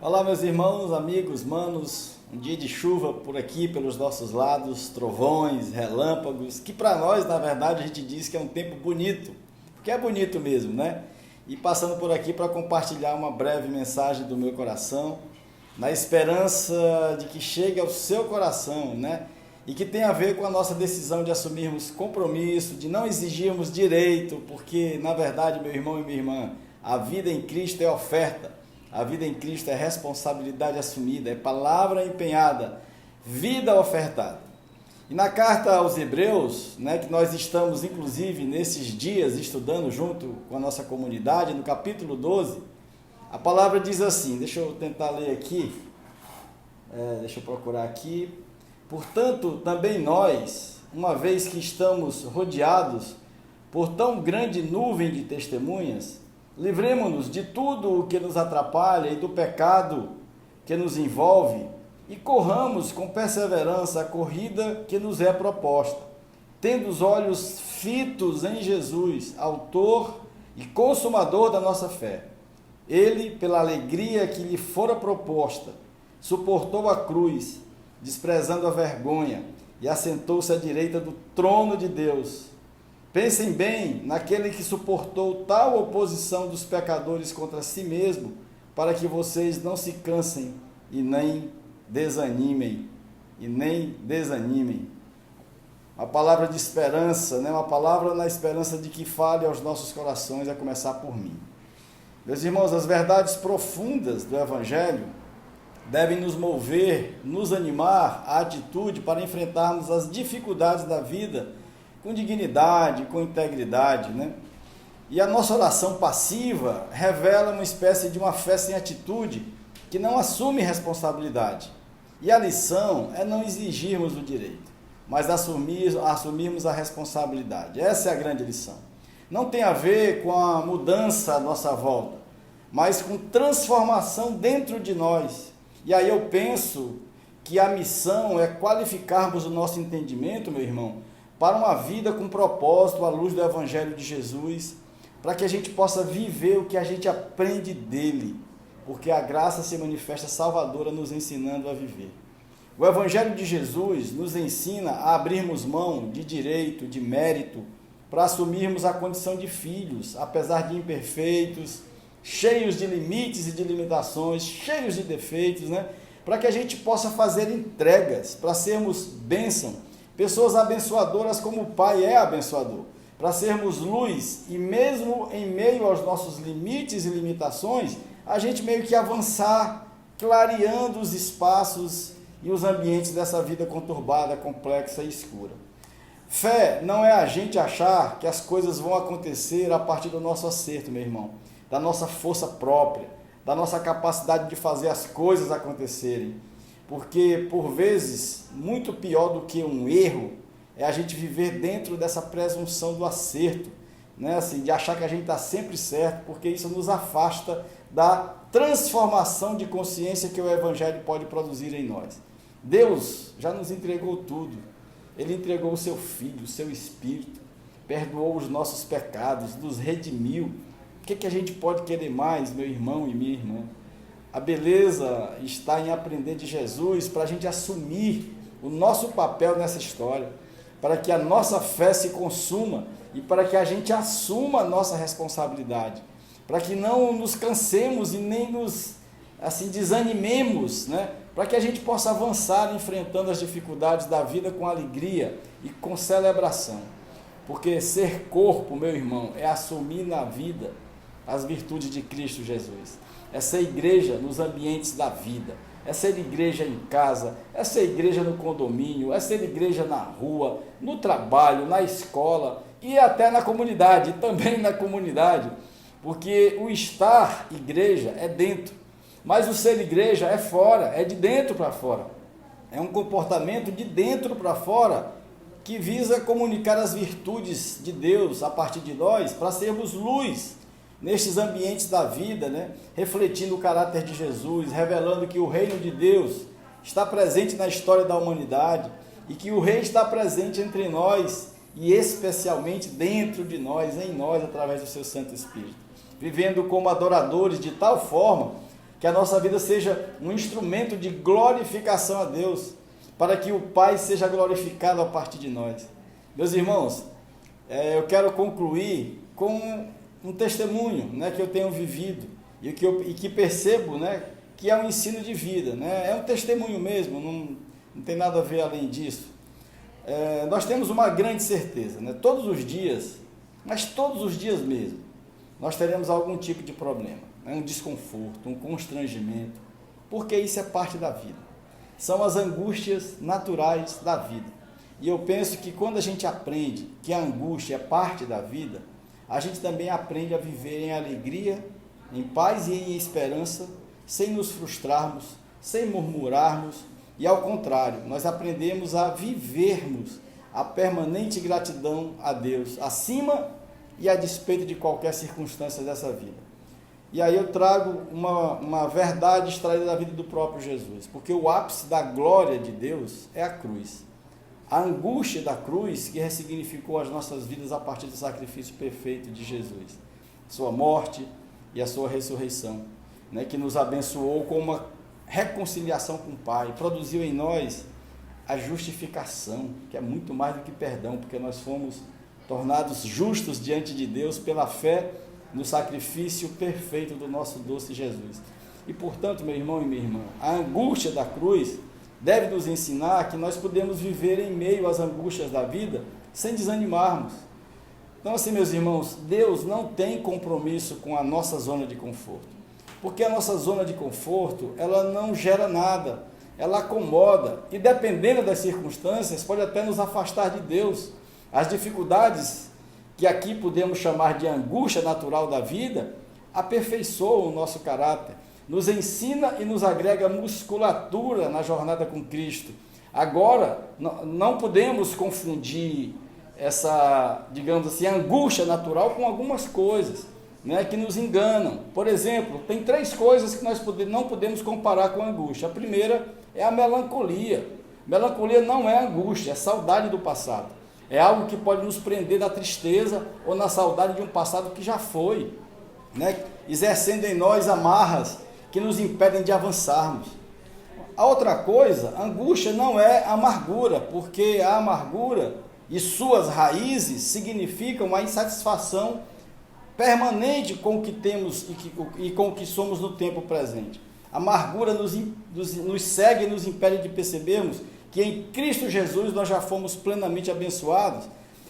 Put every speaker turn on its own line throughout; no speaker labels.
Olá, meus irmãos, amigos, manos, um dia de chuva por aqui, pelos nossos lados, trovões, relâmpagos, que para nós, na verdade, a gente diz que é um tempo bonito, porque é bonito mesmo, né? E passando por aqui para compartilhar uma breve mensagem do meu coração, na esperança de que chegue ao seu coração, né? E que tem a ver com a nossa decisão de assumirmos compromisso, de não exigirmos direito, porque, na verdade, meu irmão e minha irmã, a vida em Cristo é oferta. A vida em Cristo é responsabilidade assumida, é palavra empenhada, vida ofertada. E na carta aos Hebreus, né, que nós estamos inclusive nesses dias estudando junto com a nossa comunidade, no capítulo 12, a palavra diz assim, deixa eu tentar ler aqui, deixa eu procurar aqui. Portanto, também nós, uma vez que estamos rodeados por tão grande nuvem de testemunhas, livremo-nos de tudo o que nos atrapalha e do pecado que nos envolve e corramos com perseverança a corrida que nos é proposta, tendo os olhos fitos em Jesus, autor e consumador da nossa fé. Ele, pela alegria que lhe fora proposta, suportou a cruz, desprezando a vergonha, e assentou-se à direita do trono de Deus. Pensem bem naquele que suportou tal oposição dos pecadores contra si mesmo, para que vocês não se cansem e nem desanimem. Uma palavra de esperança, né? Uma palavra na esperança de que fale aos nossos corações, a começar por mim. Meus irmãos, as verdades profundas do Evangelho devem nos mover, nos animar à atitude para enfrentarmos as dificuldades da vida com dignidade, com integridade, né? E a nossa oração passiva revela uma espécie de uma fé sem atitude que não assume responsabilidade. E a lição é não exigirmos o direito, mas assumirmos a responsabilidade. Essa é a grande lição. Não tem a ver com a mudança à nossa volta, mas com transformação dentro de nós. E aí eu penso que a missão é qualificarmos o nosso entendimento, meu irmão, para uma vida com propósito à luz do Evangelho de Jesus, para que a gente possa viver o que a gente aprende dele, porque a graça se manifesta salvadora nos ensinando a viver. O Evangelho de Jesus nos ensina a abrirmos mão de direito, de mérito, para assumirmos a condição de filhos, apesar de imperfeitos, cheios de limites e de limitações, cheios de defeitos, né? Para que a gente possa fazer entregas, para sermos bênção, pessoas abençoadoras como o Pai é abençoador, para sermos luz e mesmo em meio aos nossos limites e limitações, a gente meio que avançar, clareando os espaços e os ambientes dessa vida conturbada, complexa e escura. Fé não é a gente achar que as coisas vão acontecer a partir do nosso acerto, meu irmão, da nossa força própria, da nossa capacidade de fazer as coisas acontecerem. Porque, por vezes, muito pior do que um erro é a gente viver dentro dessa presunção do acerto, né? Assim, de achar que a gente está sempre certo, porque isso nos afasta da transformação de consciência que o Evangelho pode produzir em nós. Deus já nos entregou tudo. Ele entregou o seu Filho, o seu Espírito, perdoou os nossos pecados, nos redimiu. O que a gente pode querer mais, meu irmão e minha irmã? A beleza está em aprender de Jesus para a gente assumir o nosso papel nessa história, para que a nossa fé se consuma e para que a gente assuma a nossa responsabilidade, para que não nos cansemos e nem nos desanimemos, né? Para que a gente possa avançar enfrentando as dificuldades da vida com alegria e com celebração, porque ser corpo, meu irmão, é assumir na vida as virtudes de Cristo Jesus. É ser igreja nos ambientes da vida, é ser igreja em casa, é ser igreja no condomínio, é ser igreja na rua, no trabalho, na escola e até na comunidade, e também na comunidade, porque o estar igreja é dentro, mas o ser igreja é fora, é de dentro para fora, é um comportamento de dentro para fora que visa comunicar as virtudes de Deus a partir de nós para sermos luz nestes ambientes da vida, né? Refletindo o caráter de Jesus, revelando que o reino de Deus está presente na história da humanidade e que o Rei está presente entre nós e especialmente dentro de nós, em nós, através do seu Santo Espírito. Vivendo como adoradores de tal forma que a nossa vida seja um instrumento de glorificação a Deus, para que o Pai seja glorificado a partir de nós. Meus irmãos, eu quero concluir com um testemunho, né, que eu tenho vivido e que percebo, né, que é um ensino de vida, né? É um testemunho mesmo, não tem nada a ver além disso. Nós temos uma grande certeza, né? Todos os dias, mas todos os dias mesmo, nós teremos algum tipo de problema, né? Um desconforto, um constrangimento, porque isso é parte da vida. São as angústias naturais da vida. E eu penso que quando a gente aprende que a angústia é parte da vida, a gente também aprende a viver em alegria, em paz e em esperança, sem nos frustrarmos, sem murmurarmos, e ao contrário, nós aprendemos a vivermos a permanente gratidão a Deus, acima e a despeito de qualquer circunstância dessa vida. E aí eu trago uma verdade extraída da vida do próprio Jesus, porque o ápice da glória de Deus é a cruz. A angústia da cruz que ressignificou as nossas vidas a partir do sacrifício perfeito de Jesus, sua morte e a sua ressurreição, né, que nos abençoou com uma reconciliação com o Pai, produziu em nós a justificação, que é muito mais do que perdão, porque nós fomos tornados justos diante de Deus pela fé no sacrifício perfeito do nosso doce Jesus. E portanto, meu irmão e minha irmã, a angústia da cruz deve nos ensinar que nós podemos viver em meio às angústias da vida sem desanimarmos. Então assim, meus irmãos, Deus não tem compromisso com a nossa zona de conforto, porque a nossa zona de conforto, ela não gera nada, ela acomoda, e dependendo das circunstâncias, pode até nos afastar de Deus. As dificuldades, que aqui podemos chamar de angústia natural da vida, aperfeiçoam o nosso caráter, nos ensina e nos agrega musculatura na jornada com Cristo. Agora, não podemos confundir essa, digamos assim, angústia natural com algumas coisas, né, que nos enganam. Por exemplo, tem 3 coisas que nós não podemos comparar com a angústia. A primeira é a melancolia. Melancolia não é angústia, é saudade do passado. É algo que pode nos prender na tristeza ou na saudade de um passado que já foi, né, exercendo em nós amarras que nos impedem de avançarmos. A outra coisa, angústia não é amargura, porque a amargura e suas raízes significam a insatisfação permanente com o que temos e com o que somos no tempo presente. A amargura nos segue e nos impede de percebermos que em Cristo Jesus nós já fomos plenamente abençoados,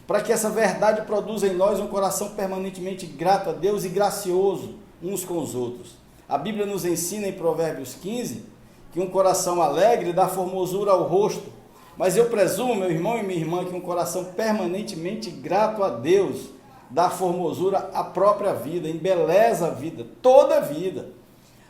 para que essa verdade produza em nós um coração permanentemente grato a Deus e gracioso uns com os outros. A Bíblia nos ensina em Provérbios 15 que um coração alegre dá formosura ao rosto, mas eu presumo, meu irmão e minha irmã, que um coração permanentemente grato a Deus dá formosura à própria vida, embeleza a vida, toda a vida.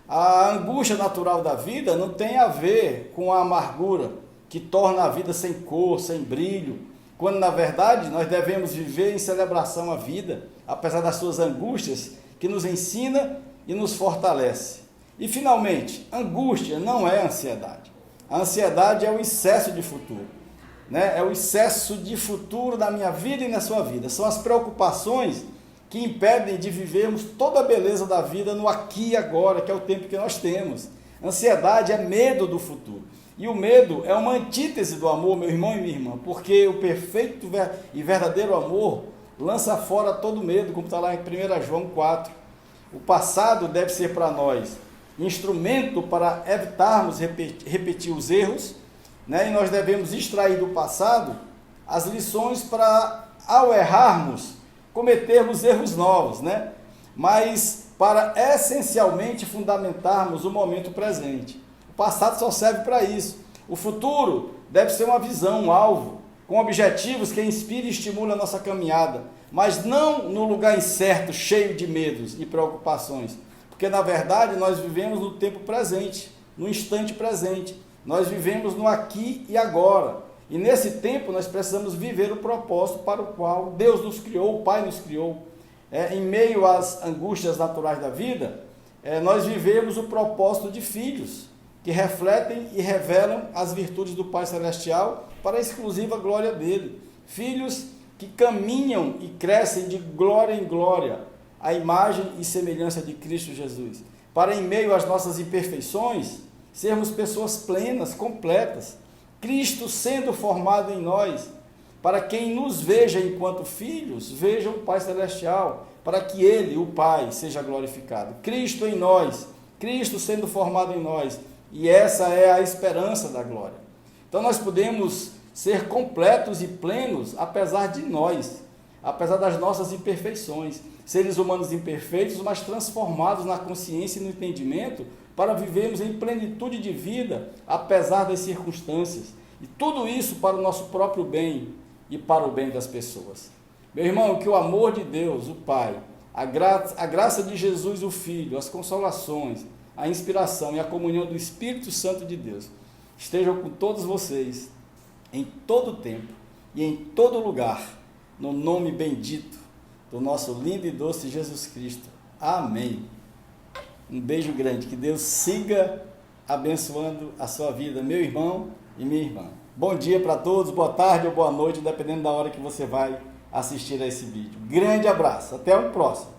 A angústia natural da vida não tem a ver com a amargura, que torna a vida sem cor, sem brilho, quando na verdade nós devemos viver em celebração à vida, apesar das suas angústias, que nos ensina e nos fortalece. E finalmente, angústia não é ansiedade. A ansiedade é o excesso de futuro, né? É o excesso de futuro na minha vida e na sua vida. São as preocupações que impedem de vivermos toda a beleza da vida no aqui e agora, que é o tempo que nós temos. Ansiedade é medo do futuro. E o medo é uma antítese do amor, meu irmão e minha irmã, porque o perfeito e verdadeiro amor lança fora todo medo, como está lá em 1 João 4. O passado deve ser para nós instrumento para evitarmos repetir os erros, né? E nós devemos extrair do passado as lições para, ao errarmos, cometermos erros novos, né? Mas para essencialmente fundamentarmos o momento presente. O passado só serve para isso. O futuro deve ser uma visão, um alvo, com objetivos que inspirem e estimulem a nossa caminhada, mas não no lugar incerto, cheio de medos e preocupações, porque na verdade nós vivemos no tempo presente, no instante presente, nós vivemos no aqui e agora, e nesse tempo nós precisamos viver o propósito para o qual Deus nos criou, o Pai nos criou. Em meio às angústias naturais da vida, nós vivemos o propósito de filhos, que refletem e revelam as virtudes do Pai Celestial para a exclusiva glória dele. Filhos que caminham e crescem de glória em glória, à imagem e semelhança de Cristo Jesus. para, em meio às nossas imperfeições, sermos pessoas plenas, completas, Cristo sendo formado em nós, para quem nos veja enquanto filhos, veja o Pai Celestial, para que Ele, o Pai, seja glorificado. Cristo em nós, Cristo sendo formado em nós, e essa é a esperança da glória. Então nós podemos ser completos e plenos, apesar de nós, apesar das nossas imperfeições, seres humanos imperfeitos, mas transformados na consciência e no entendimento, para vivermos em plenitude de vida, apesar das circunstâncias, e tudo isso para o nosso próprio bem e para o bem das pessoas. Meu irmão, que o amor de Deus, o Pai, a graça de Jesus, o Filho, as consolações, a inspiração e a comunhão do Espírito Santo de Deus estejam com todos vocês, em todo tempo e em todo lugar, no nome bendito do nosso lindo e doce Jesus Cristo. Amém. Um beijo grande, que Deus siga abençoando a sua vida, meu irmão e minha irmã. Bom dia para todos, boa tarde ou boa noite, dependendo da hora que você vai assistir a esse vídeo. Grande abraço, até o próximo.